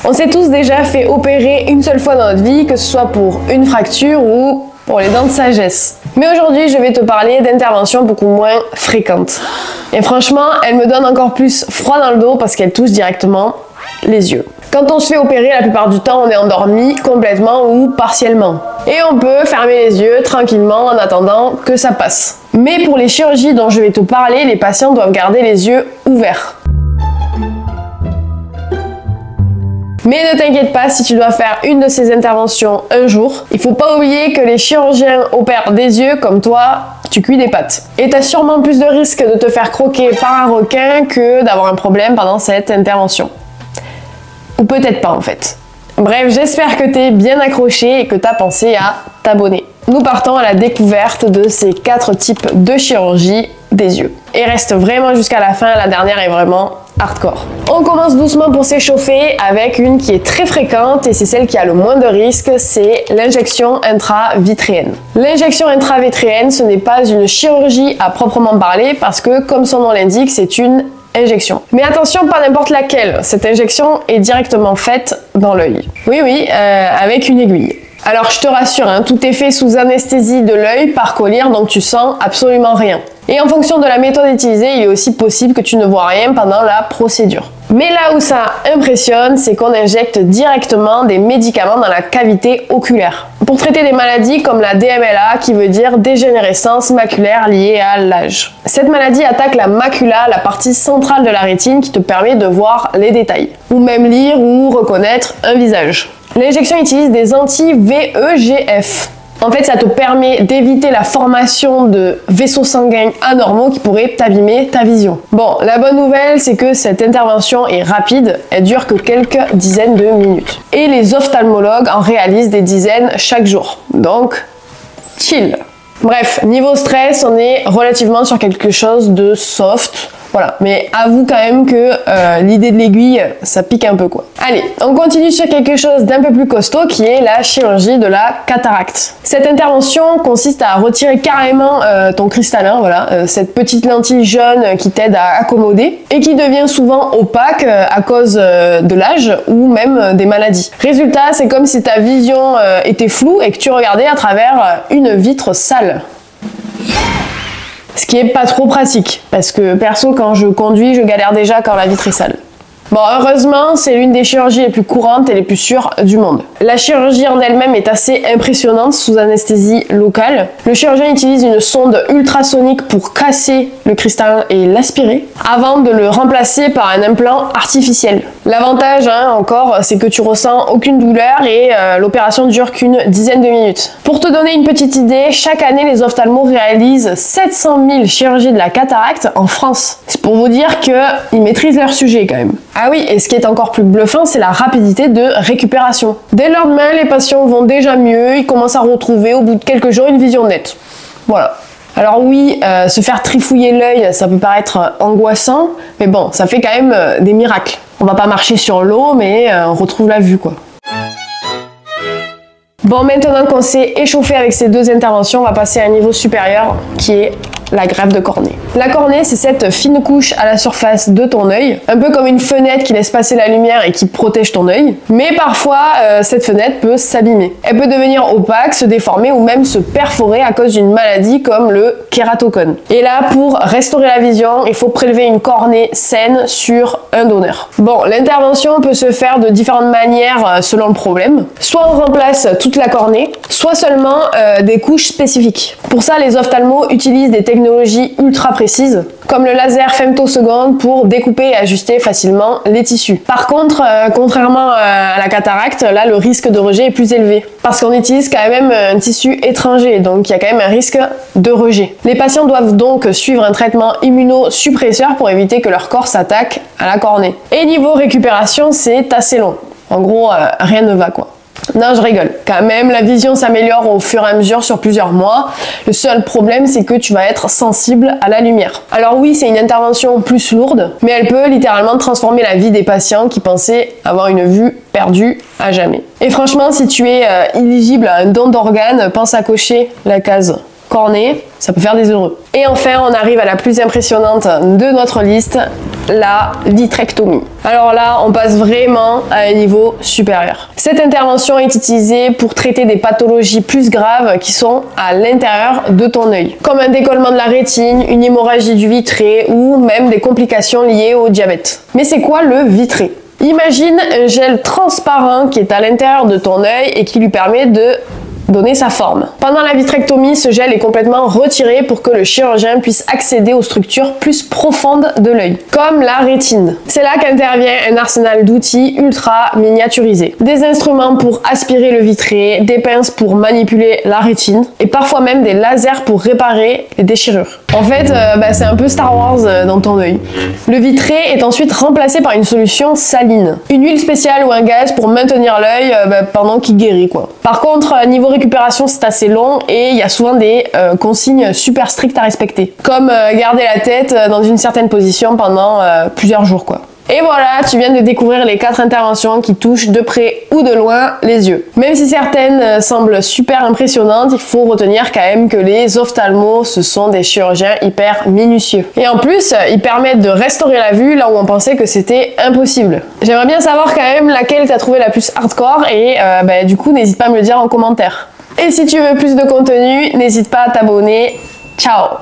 On s'est tous déjà fait opérer une seule fois dans notre vie, que ce soit pour une fracture ou pour les dents de sagesse. Mais aujourd'hui, je vais te parler d'interventions beaucoup moins fréquentes. Et franchement, elles me donnent encore plus froid dans le dos parce qu'elles touchent directement les yeux. Quand on se fait opérer, la plupart du temps, on est endormi complètement ou partiellement. Et on peut fermer les yeux tranquillement en attendant que ça passe. Mais pour les chirurgies dont je vais te parler, les patients doivent garder les yeux ouverts. Mais ne t'inquiète pas, si tu dois faire une de ces interventions un jour, il faut pas oublier que les chirurgiens opèrent des yeux comme toi, tu cuis des pâtes. Et tu as sûrement plus de risques de te faire croquer par un requin que d'avoir un problème pendant cette intervention. Ou peut-être pas en fait. Bref, j'espère que tu es bien accroché et que tu as pensé à t'abonner. Nous partons à la découverte de ces 4 types de chirurgie des yeux. Et reste vraiment jusqu'à la fin, la dernière est vraiment hardcore. On commence doucement pour s'échauffer avec une qui est très fréquente et c'est celle qui a le moins de risques, c'est l'injection intravitréenne. L'injection intravitréenne, ce n'est pas une chirurgie à proprement parler parce que, comme son nom l'indique, c'est une injection. Mais attention, pas n'importe laquelle. Cette injection est directement faite dans l'œil. Oui, avec une aiguille. Alors je te rassure, hein, tout est fait sous anesthésie de l'œil par collyre, donc tu sens absolument rien. Et en fonction de la méthode utilisée, il est aussi possible que tu ne vois rien pendant la procédure. Mais là où ça impressionne, c'est qu'on injecte directement des médicaments dans la cavité oculaire pour traiter des maladies comme la DMLA, qui veut dire dégénérescence maculaire liée à l'âge. Cette maladie attaque la macula, la partie centrale de la rétine qui te permet de voir les détails, ou même lire ou reconnaître un visage. L'injection utilise des anti-VEGF. En fait, ça te permet d'éviter la formation de vaisseaux sanguins anormaux qui pourraient t'abîmer ta vision. Bon, la bonne nouvelle, c'est que cette intervention est rapide, elle dure que quelques dizaines de minutes. Et les ophtalmologues en réalisent des dizaines chaque jour. Donc, chill. Bref, niveau stress, on est relativement sur quelque chose de soft. Voilà, mais avoue quand même que l'idée de l'aiguille, ça pique un peu quoi. Allez, on continue sur quelque chose d'un peu plus costaud qui est la chirurgie de la cataracte. Cette intervention consiste à retirer carrément ton cristallin, voilà, cette petite lentille jaune qui t'aide à accommoder et qui devient souvent opaque à cause de l'âge ou même des maladies. Résultat, c'est comme si ta vision était floue et que tu regardais à travers une vitre sale. Ce qui est pas trop pratique, parce que perso quand je conduis, je galère déjà quand la vitre est sale. Bon, heureusement, c'est l'une des chirurgies les plus courantes et les plus sûres du monde. La chirurgie en elle-même est assez impressionnante sous anesthésie locale. Le chirurgien utilise une sonde ultrasonique pour casser le cristallin et l'aspirer, avant de le remplacer par un implant artificiel. L'avantage, encore, c'est que tu ressens aucune douleur et l'opération dure qu'une dizaine de minutes. Pour te donner une petite idée, chaque année, les ophtalmos réalisent 700 000 chirurgies de la cataracte en France. C'est pour vous dire qu'ils maîtrisent leur sujet quand même. Ah oui, et ce qui est encore plus bluffant, c'est la rapidité de récupération. Dès le lendemain, les patients vont déjà mieux, ils commencent à retrouver au bout de quelques jours une vision nette. Voilà. Alors oui, se faire trifouiller l'œil, ça peut paraître angoissant, mais bon, ça fait quand même des miracles. On va pas marcher sur l'eau, mais on retrouve la vue quoi. Bon, maintenant qu'on s'est échauffé avec ces 2 interventions, on va passer à un niveau supérieur qui est la greffe de cornée. La cornée, c'est cette fine couche à la surface de ton œil, un peu comme une fenêtre qui laisse passer la lumière et qui protège ton œil. Mais parfois, cette fenêtre peut s'abîmer. Elle peut devenir opaque, se déformer ou même se perforer à cause d'une maladie comme le kératocone. Et là, pour restaurer la vision, il faut prélever une cornée saine sur un donneur. Bon, l'intervention peut se faire de différentes manières selon le problème. Soit on remplace toute la cornée, soit seulement des couches spécifiques. Pour ça, les ophtalmos utilisent des technologies ultra précises, comme le laser femtoseconde pour découper et ajuster facilement les tissus. Par contre, contrairement à la cataracte, là le risque de rejet est plus élevé, parce qu'on utilise quand même un tissu étranger, donc il y a quand même un risque de rejet. Les patients doivent donc suivre un traitement immunosuppresseur pour éviter que leur corps s'attaque à la cornée. Et niveau récupération, c'est assez long. En gros, rien ne va quoi. Non, je rigole. Quand même, la vision s'améliore au fur et à mesure sur plusieurs mois. Le seul problème, c'est que tu vas être sensible à la lumière. Alors oui, c'est une intervention plus lourde, mais elle peut littéralement transformer la vie des patients qui pensaient avoir une vue perdue à jamais. Et franchement, si tu es éligible à un don d'organes, pense à cocher la case cornée, ça peut faire des heureux. Et enfin, on arrive à la plus impressionnante de notre liste, la vitrectomie. Alors là, on passe vraiment à un niveau supérieur. Cette intervention est utilisée pour traiter des pathologies plus graves qui sont à l'intérieur de ton œil, comme un décollement de la rétine, une hémorragie du vitré ou même des complications liées au diabète. Mais c'est quoi le vitré? Imagine un gel transparent qui est à l'intérieur de ton œil et qui lui permet de donner sa forme. Pendant la vitrectomie, ce gel est complètement retiré pour que le chirurgien puisse accéder aux structures plus profondes de l'œil, comme la rétine. C'est là qu'intervient un arsenal d'outils ultra miniaturisés. Des instruments pour aspirer le vitré, des pinces pour manipuler la rétine et parfois même des lasers pour réparer les déchirures. En fait, c'est un peu Star Wars dans ton œil. Le vitré est ensuite remplacé par une solution saline, une huile spéciale ou un gaz pour maintenir l'œil pendant qu'il guérit quoi. Par contre, niveau récupération, c'est assez long et il y a souvent des consignes super strictes à respecter, comme garder la tête dans une certaine position pendant plusieurs jours quoi. Et voilà, tu viens de découvrir les 4 interventions qui touchent de près ou de loin les yeux. Même si certaines semblent super impressionnantes, il faut retenir quand même que les ophtalmos, ce sont des chirurgiens hyper minutieux. Et en plus, ils permettent de restaurer la vue là où on pensait que c'était impossible. J'aimerais bien savoir quand même laquelle t'as trouvé la plus hardcore et du coup, n'hésite pas à me le dire en commentaire. Et si tu veux plus de contenu, n'hésite pas à t'abonner. Ciao!